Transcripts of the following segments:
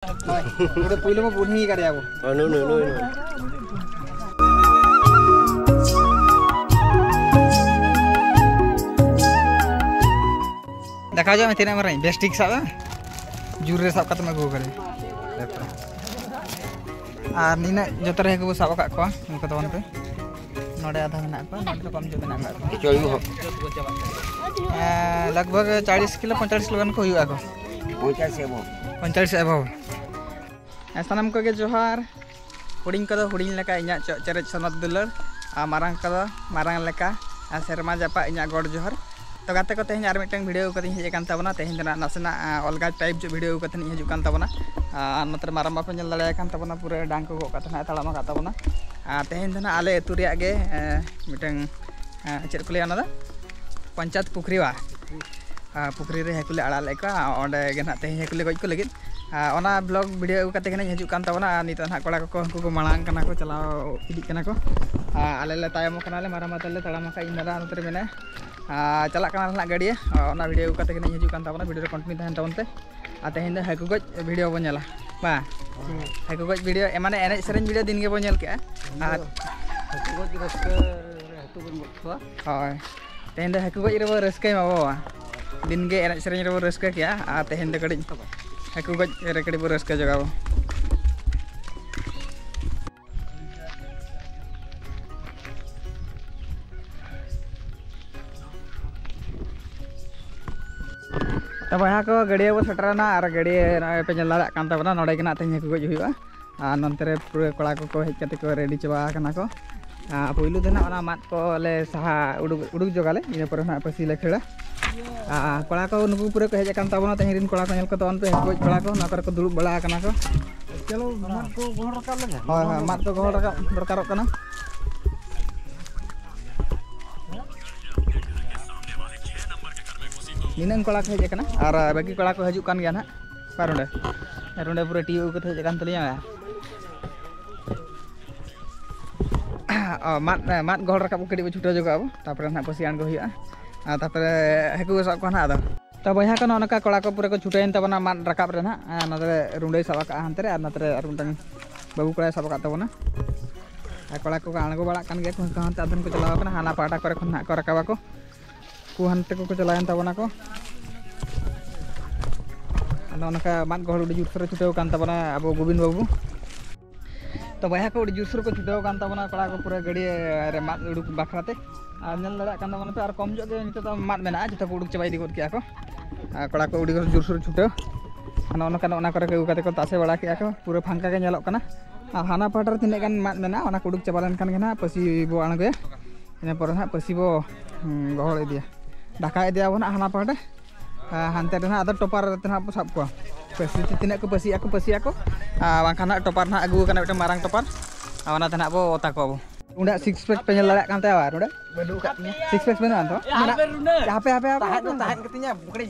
Udah puluh mau bunyi kan ya bu? देखा जाए मैं मर बेस्टिक सब जुर सब कत में गूगल और नीना जो तरह को सब का को उनको तो पे नोडे आधा में को नोडे कम जो में लगभग 40 किलो 45 किलो को हुआ को 50 एबो सानम को के जोहार हुडिंग को हुडिंग लेका इना चरच सनत दुलर मारांग को मारांग लेका सेरमा जापा इना गॉड जोहार तो गाते को तेज मिटन वीडियो को हेजान तबना तेज नासेना अलगा टाइप जो वीडियो को हजूकान तबना नोते माराम बापे नल दाड़ेयान तबना पूरा डांग को गो तड़ाम तबना तेज आले अतु गे मिटन चेक को लिया पंचायत पुखरीवा पुखरी रे हाकुले आड़ा लेका ओंडे गे ना तेज हाकुले गज को लगे ब्लॉग वीडियो करते हजूकान तबना नित ना कड़ा को उनको को मांग को चलाव इदी को आले तायम माराम तले तड़ाम इन दादा नोते मेने चला गाड़िया वीडियो करते हजूकान तबना वीडियो कंटिन्यू तहन तबनते तेज हाकू गज वीडियो बन नेला बा हाकू गज वीडियो माने एने सेरेन वीडियो दिन के बन नेल के हय तेज हाकू गज रे रस्काय माबो दिन के एने सेरेन रे रस्का के तेज कड़ी हाकू गज रे कड़ी रस्का जगाबो तब यहाँ को गड़िया बो सटराना और गड़िया पे जल्ला तबना नोड़े के तेज हाकू गज हुआ नंतर पूरा कड़ा को हेज को रेडी चाबा को पुलू देना माद को ले सहा उड़ूक जगाले इन पर ना पसी ले खेड़ा कड़ा को नुकू पूरा को हेज तबना तेज कड़ा को पे हाकू गज कड़ा को को दुड़ूब बड़ा को चलो माद को गोहर रकाब ले हां माद को गोहर रकाब दरकारों कना निनंग कड़ा को हेजना और बाकी कड़ा को हजूकान गया ना रुंडे रुंडे पूरा टीयू को हेजान तलिया माद माद गोहर रकाब कड़ी छुटा जगह तापर ना पसियान को हुआ तापर हाकू सब को ना तब यहाँ को नका कड़ा को पूरा को छुटाइन तबना माद रकाब रे ना रुंडे सब का हानते रे नतरे बाबू कड़ा सब का तबना कड़ा को आणगो बड़ा कान गया हानते आदन को चलाव कना हाना पाटा करे खन को रकाबा को हानते को चलायन तबना को माद गोहर उड़ी जुरसुर छुटाव कान तबना अब गोविंद बाबू तो बया को उड़ी जुरसुर को छुटाव कान तबना कड़ा को पूरा गड़िया रे माद उड़ूक बाखराते नल दाड़ा कान तबना पे और कम जो नित तो माद मेना जो को उड़ूक चाबा इदी गोद किया को कड़ा को उड़ी जुरसुर छुटाव को तासे बड़ा किया को पूरा फांका के नेलोक कना हाना पाटर तिने गान माद मेना को उड़ूक चाबा लेन खान ना पसी बो आणगोया इन पर ना पसी बो गोहर इदिया ढाका इदिया बो ना हाना पाटे हानते ना आदर टोपार तना सब को पसी तिने को पसी को बांखाना टोपार ना अगू कना मिटे मारांग टोपार आना तना बो ओता को उंडा 6 पैक पे लड़ा कांते आवा उंडा बडू काटने 6 पैक बेना तो हापे ताहन कतिnya बुकड़ी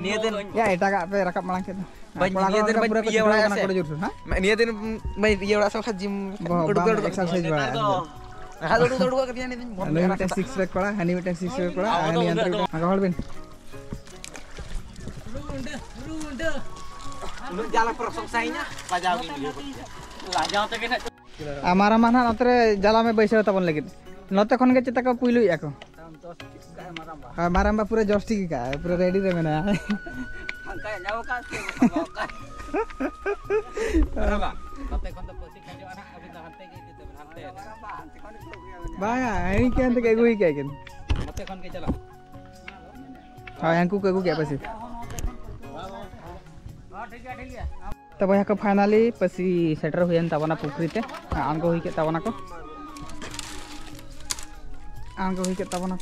निया दिन या एटा का पे रकब मांग के निया दिन पूरा पिया वाला से हां निया दिन मैं पिया वाला सब जिम उड़ एक्सरसाइज वाला हां दौड़ कतिया नि 6 पैक पड़ा हनी मिटे 6 पैक पड़ा हनी अंतर मगा हल बिन lu jalan persongsainnya pajau ini lajau tege na amara mana नतरे जाला में बैसे तबन लगे नते खन के चिता को पुइलु याको माराम बा पूरा जस्टी का पूरा रेडी रे मेना हंका जाओ का बा नते खन तो पसी खाजो आना अभी तो हंते के तो हंते बाया आई के अंत के गुई के नते खन के चला हां यांकू के गु के पसी तब यहाँ को फाइनली पसी सेटर हुएन तबना पुखरी ते आंगो हुई के तबना को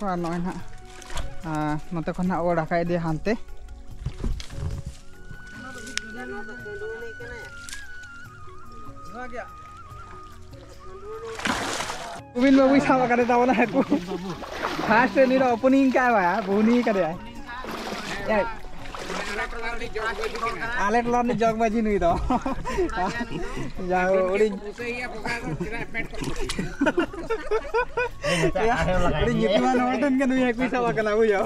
और नय ना नते खन ना ओ ढाका इदी हानते गोविंद बाबू साब करे तबना को फास्ट नि ओपनिंग का बा बोनी करे आले टोलार नि जग बाजी नुई दो जाओ OD Ini nyutuan orang kan punya kuis apa kena bu ya.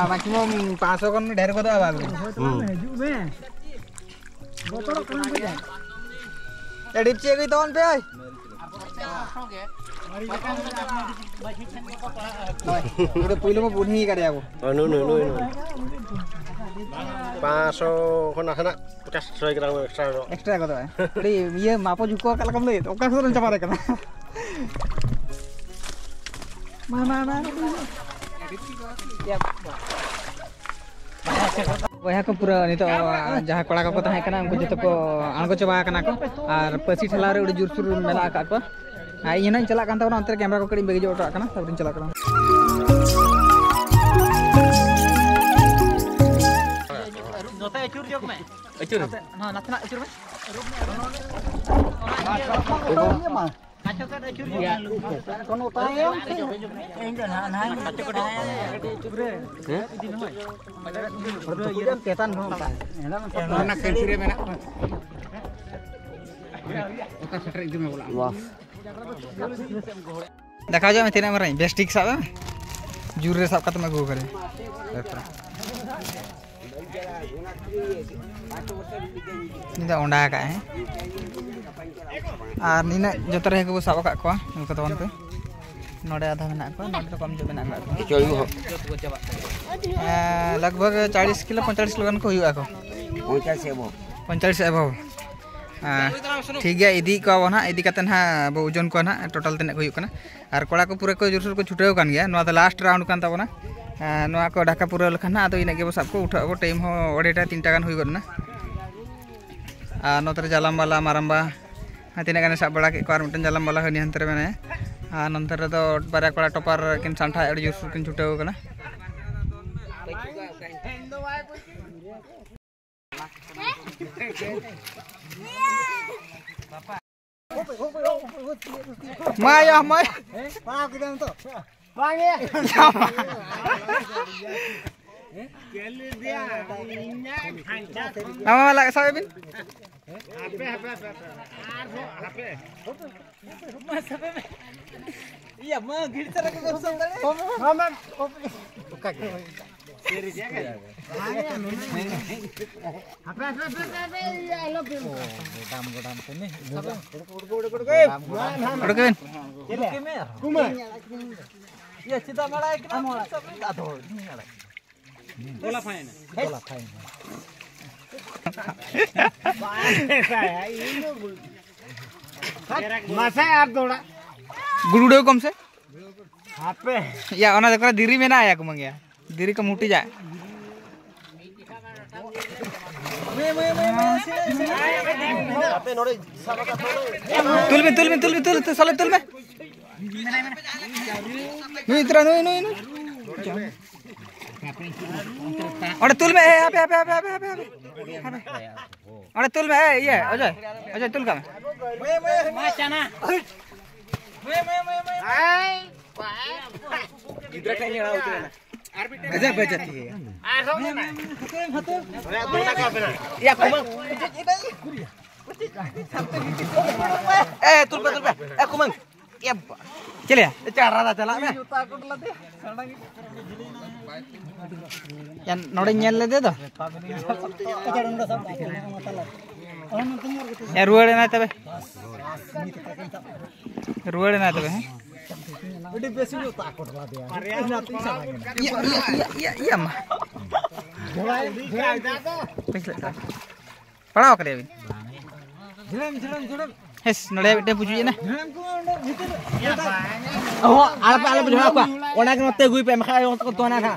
Maksimum 500 kan dari kota apa lu? Jadi cek itu on pe. Udah pulau mau bunyi kan ya bu? Nu. 500 kon asana 50 gram extra. Extra kata ya. Jadi iya mapo juga kalau kamu lihat, oke sudah capai kan? Mana? Ya. Wah aku pura nih tuh jahat kalau aku tahu kan aku jatuh ko, aku coba kan aku, pasti celare udah jurus melak aku. Ini nih celak kan tahu nanti kamera aku kerim bagi jauh kan, tapi celak kan. Nota acur jok me. Acur. Nah, natna acur me. Kacau kan acur ya. Kono tayo. Enggak nah. Kacau kan. Ini mah. Bertujuan ketan dong. Enak sensire menak. Oka sakre itu me bola. Wah. देखा जाए मैं तेरे में रही बेस्टिक साहब jure साहब का तो मैं गो करे निदा ओंडा का है और नीना जो तरह के वो साब का को उनको तो पे नोडे आधा में ना को नोडे तो कम जो में ना को लगभग 40 किलो 45 किलो को हुआ को 50 एबो ठीक है इदी को अब ना इदी कते ना अब ओजन को ना टोटल तने को हुई और कोड़ा को पूरे को जोरसोर को छुटेव कान गया नोआ लास्ट राउंड कान ताबोना नोआ को ढाका पूरा लखना ना तो इने के सब को उठाबो टाइम हो 2:30 गान हुई गना नोतरे जालाम वाला मारंबा तिने गाने सब बड़ा के को मिटन जालाम वाला हनी हंतरे मेने नंतर तो बारे कोड़ा टॉपर किन सांठा अड़ी जोरसोर किन छुटेव कना Maya, Maya. Pak kita untuk. Bang ya. Nama lagi saya bin. Iya, mah gitu cara kita usang kali. Mama. Buka. Kiri dia kan. Apa ya lebih. Godam sini. Udah. Kumar. Ya cita malai kita sampai aduh ini malai. Bola fine. Saya ini masa आप थोड़ा गुरुडे कम से आपे या ओना देखो दिरी में ना आया कुमंग या दिरी का मुटी जाए तुल साले तुल में नु इतना नु और तुल में है पे और तुल में है ये अजय तुल का माचाना इधर कहीं ना उतरे ना गजब बचत है या कुमंग तुल पे कुमंग ये चलिए चारा चला मैं यार नोड़े न्याल ले दे दो यार रुआड़े ना तबे हैं उड़ी बेसी लो ताकोट ला दे या मा पढ़ाओ करे अभी झड़म हेस नोड़े बेटे पूछिए ना ओ आला पे झड़ा को ओना के नते गुई पे मखा को तो ना था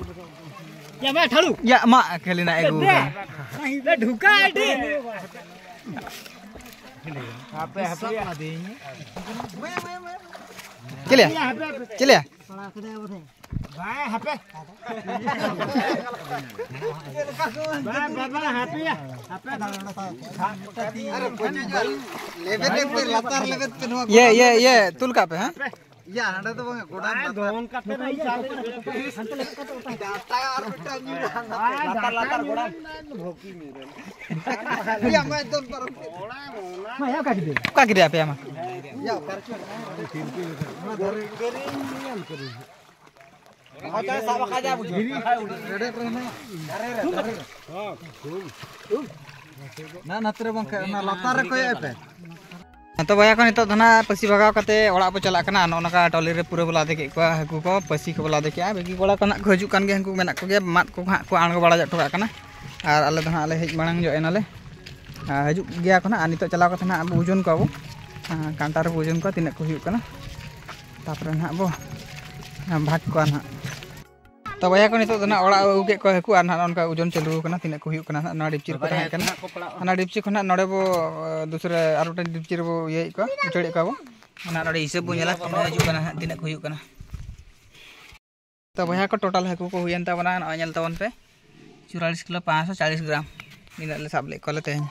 या मैं ठाड़ू या मा खेली ना एगो ले ढुका आटी हापे चलिए भाई हापे बाबा हापी ये तुल का पे हैं या हंडा तो बंग गोडा दोन काटे नहीं चाले हंते लेका तो डाटा और बेटा नी लाता लाता गोडा भोकी मीरे या मैं एकदम पर गोडा मोना मैं या काट दे का गिरे पे हम या कर के धरे करी नियम करी आता सब खा जा बुझ रेडे रहना अरे अरे हां ना नतरे बंग ना लाता रे कोय पे तो भैया को नितो धना पसी भगाव कते ओड़ा पे चला कना नोनका टोली रे पूरा बोला देके को हाकू को पसी को बोला देके बेगी कोड़ा कना को हजू कान गे हाकू मेना को गे मात को हा को आणगो बड़ा जटो कना और आले धना आले हेज मांग जो एनाले हजू गया कना नितो चलाव कते ना अब ओजन को अब कांटा रे ओजन को तिने को हुयु कना तापर ना अब भाग को ना तो भैया को नितो धना ओड़ा उगे को हाकू आना उनका ओजन चालू कना तिने को हुयु कना ना डिपची को ताहे कना ना डिपची खना नडे बो दूसरे आरोटा डिपची रे बो ये को उचड़ी को ना नडे हिसाब बो नेला तिने हजू कना तिने को हुयु कना तो भैया को टोटल हाकू को हुयन ताबना न नेल ताबन पे 44 किलो 540 ग्राम निना ले साब ले कोले तेन